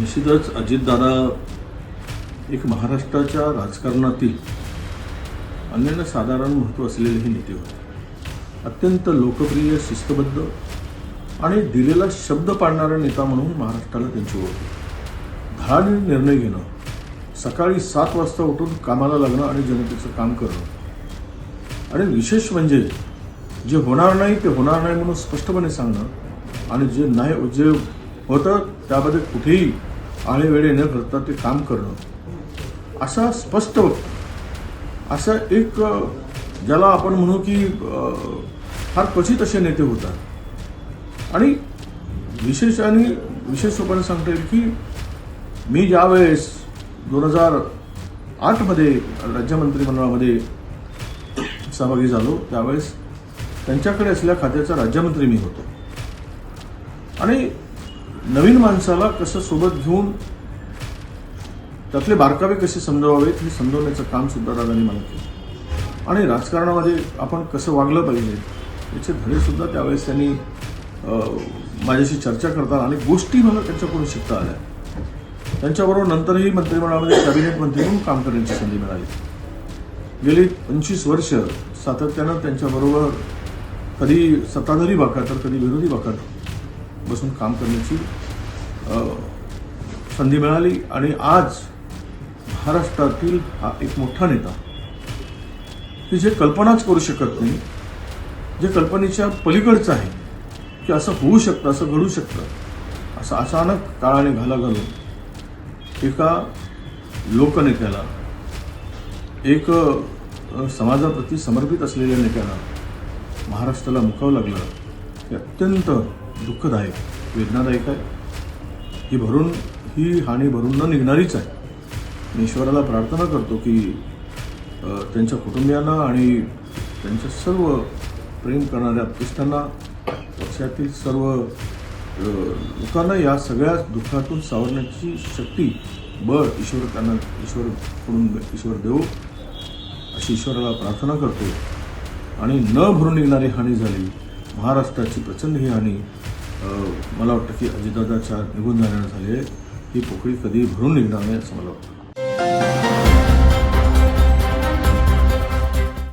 निश्चितच अजितदादा एक महाराष्ट्राच्या राजकारणातील अनन्यसाधारण महत्त्व असलेले हे नेते होते. अत्यंत लोकप्रिय, शिस्तबद्ध आणि दिलेला शब्द पाळणारा नेता म्हणून महाराष्ट्राला त्यांची ओळख होती. धाडसी निर्णय घेणं, सकाळी 7 वाजता उठून कामाला लागणं आणि जनतेचं काम करणं, आणि विशेष म्हणजे जे होणार नाही ते होणार नाही म्हणून स्पष्टपणे सांगणं, आणि जे होतं त्यामध्ये कुठेही आळेवेळे न करता ते काम करणं, असा स्पष्ट असं एक ज्याला आपण म्हणू की फार क्वचित असे नेते होतात. आणि विशेष रूपाने सांगता येईल की मी ज्यावेळेस 2008 मध्ये राज्य मंत्रिमंडळामध्ये सहभागी झालो त्यावेळेस त्यांच्याकडे असलेल्या खात्याचा राज्यमंत्री मी होतो. आणि नवीन माणसाला कसं सोबत घेऊन त्यातले बारकावे कसे समजवावेत हे समजवण्याचं काम सुद्धा दादांनी मला केलं. आणि राजकारणामध्ये आपण कसं वागलं पाहिजे याचे धडे सुद्धा त्यावेळेस त्यांनी माझ्याशी चर्चा करताना आणि गोष्टी मला त्यांच्याकडून शिकता आल्या. त्यांच्याबरोबर नंतरही मंत्रिमंडळामध्ये कॅबिनेट मंत्री म्हणून काम करण्याची संधी मिळाली. गेली 25 वर्ष सातत्यानं त्यांच्याबरोबर कधी सत्ताधारी बाकात तर कधी विरोधी बाकात बसून काम करण्याची संधी मिळाली. आणि आज महाराष्ट्रातील हा एक मोठा नेता की जे कल्पनाच करू शकत नाही, जे कल्पनेच्या पलीकडचं आहे की असं होऊ शकतं, असं घडू शकतं, असं अचानक काळाने घाला घालून एका लोकनेत्याला, एक समाजाप्रती समर्पित असलेल्या नेत्याला महाराष्ट्राला मुकावं लागलं हे अत्यंत दुःखदायक, वेदनादायक आहे. ही हानी भरून न निघणारीच आहे. मी ईश्वराला प्रार्थना करतो की त्यांच्या कुटुंबियांना आणि त्यांच्या सर्व प्रेम करणाऱ्या अपतिष्ठांना, पक्षातील सर्व लोकांना या सगळ्या दुःखातून सावरण्याची शक्ती, बळ ईश्वर देवो अशी ईश्वराला प्रार्थना करतो. आणि न भरून निघणारी हानी झाली, महाराष्ट्राची प्रचंड ही हानी मला वाटतं की अजितदादाच्या निघून जाण्याने झाली आहे. ही पोकळी कधी भरून निघणार नाही असं मला वाटतं.